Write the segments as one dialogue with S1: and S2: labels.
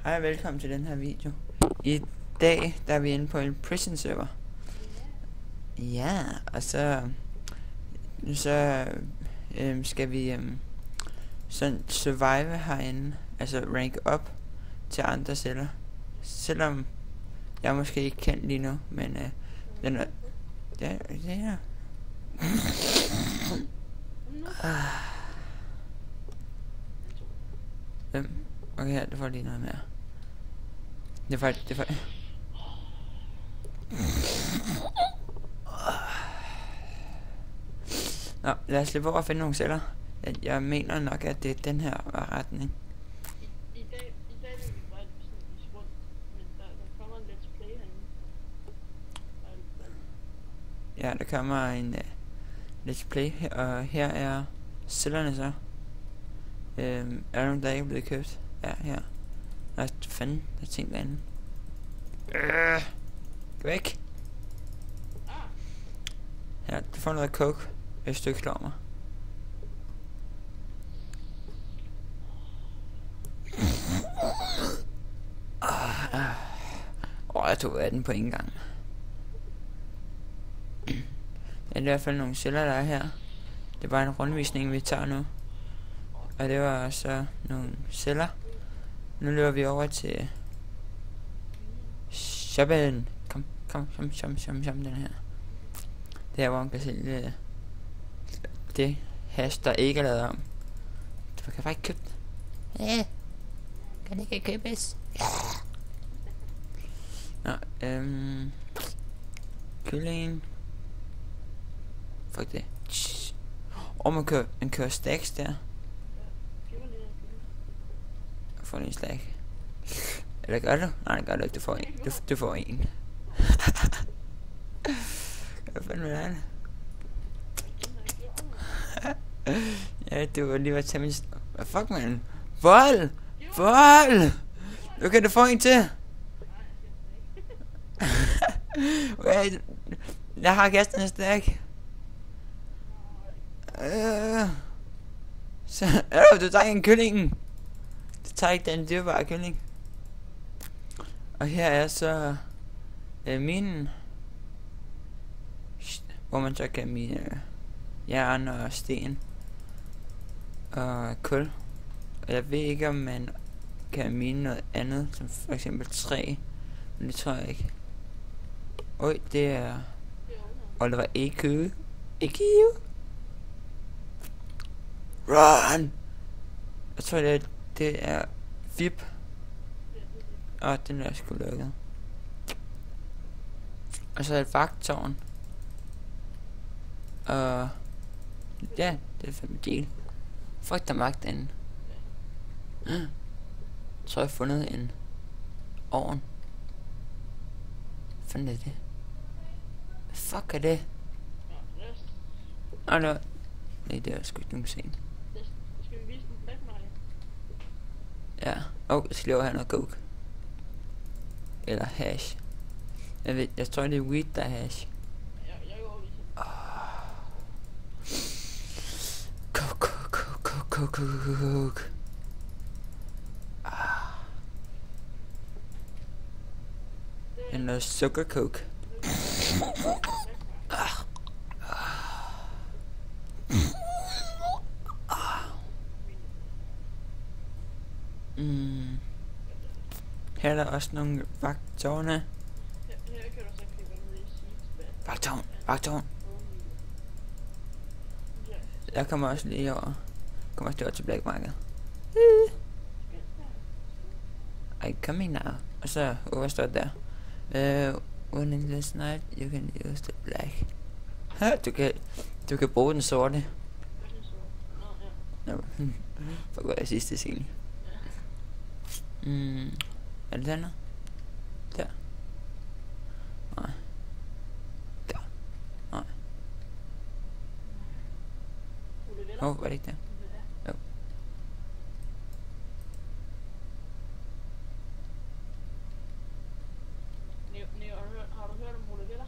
S1: Hej og velkommen til den her video. I dag der er vi inde på en prison server. Ja, og så skal vi sådan survive herinde, altså rank op til andre celler. Selvom jeg måske ikke kan lige nu, men den er ja. Hvem? Okay, her, det får lige noget mere. Det er faktisk. Nå, lad os slippe over og finde nogle celler. Jeg mener nok, at det er den her retning.
S2: I dag vil vi bare sådan vise rundt, men der kommer en let's play herinde.
S1: Ja, der kommer en let's play her, og her er cellerne så. Er der nogen, der ikke er blevet købt? Ja, her. Hvad fanden, der er ting derinde. Gå væk. Ja, du får noget coke, hvis du ikke slår mig. Jeg tog 18 på en gang. Det er i hvert fald nogle celler, der er her. Det er bare en rundvisning, vi tager nu. Og det var så nogle celler. Nu løber vi over til shoppen. Kom, den her. Det her, hvor man kan sælge det hash, der ikke er lavet om. Du kan bare ikke købe det. Kan det ikke købes? Nå, kylling. Fuck det. Man kører stacks der. Får en stack. Eller gør du? Nej, det gør du ikke. Du får en. Du får en. Hvad fanden er det? Ja, du var lige ved at tage min... Hvad fuck, man? Vold! Nu kan du få en til. Wait. Jeg har kastet en stack. Så... du tager en kyllingen. Du tager ikke den dyrbare kylling. Og her er så... minen. Hvor man så kan mine jern og sten og kul. Og jeg ved ikke, om man kan mine noget andet, som for eksempel træ, men det tror jeg ikke. Oj, det er Oliver EQ. Run! Jeg tror det er VIP. Og den er sgu lukket. Og så er et vagttårn. Og ja, det er fandme del. Fuck, der magt derinde. Jeg tror jeg har fundet en ovn. Hvad fanden er det? Hvad fuck er det? Nej, det er sgu ikke nogen scene.
S2: Skal vi vise den black market?
S1: Ja, jeg skal lige have noget coke. Eller hash. Jeg tror det er weed, der er hash.
S2: Jeg går over
S1: Coke. Det er noget sukker coke. Her er der også nogle vagttårne.
S2: Her kan du så klippe ned i seeds.
S1: Vagttårn. Jeg kommer også lige over. Til Black Market. I coming now. Og så, hvad står der? When in this night, you can use the black. Du kan bruge den sorte. Nå, for godt jeg sidste scene. Er det den her? Der. Nej. Der. Nej. Var det ikke der? Jo.
S2: Har du hørt om Ole Veller?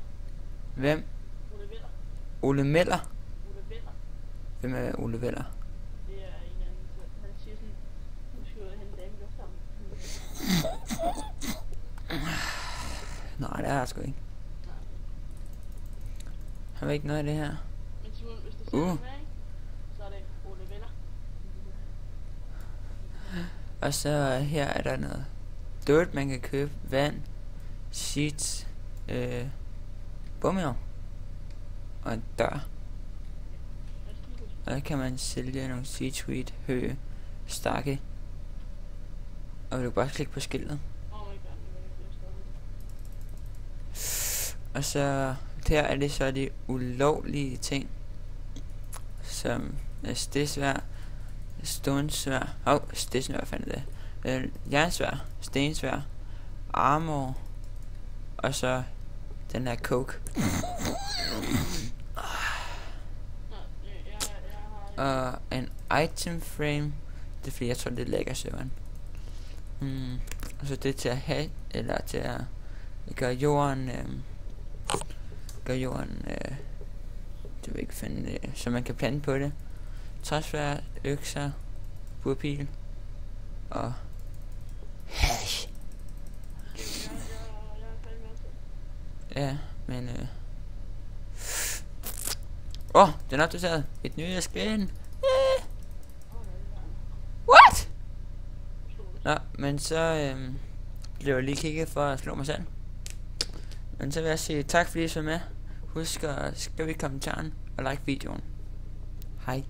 S1: Hvem?
S2: Ole Veller.
S1: Ole Meller?
S2: Ole Veller.
S1: Hvem er Ole Veller?
S2: Det er en anden, han siger sådan, nu skal jeg hente dame i lufthavnen.
S1: jeg har sgu ikke.
S2: Nej.
S1: Har vi ikke noget af det her?
S2: Men Simon, hvis du ser den her, ikke? Så er det Ole Venner.
S1: Og så her er der noget dirt, man kan købe. Vand, sheets, bummer og en dør. Og der kan man sælge nogle seed, hø, stakke. Og du kan bare klikke på skiltet.
S2: Oh my god, det er stoppet.
S1: Og så der er det så de ulovlige ting, som stidsvær, stånsvær, stidsvær fandt det, jernsvær, stensvær, armor, og så den der coke. Og en item frame, det er fordi jeg tror det er lækker søvn. Og så det til at have, eller til at gøre jorden, det vil ikke finde det, så man kan plante på det. Træsvær, økser, burpil og hash. Ja, men den er opdateret. Et nyt skin. What? Nå, men så blev jeg lige kigget for at slå mig selv. Men så vil jeg sige tak fordi I så med. Husk at skrive i kommentaren og like videoen. Hej.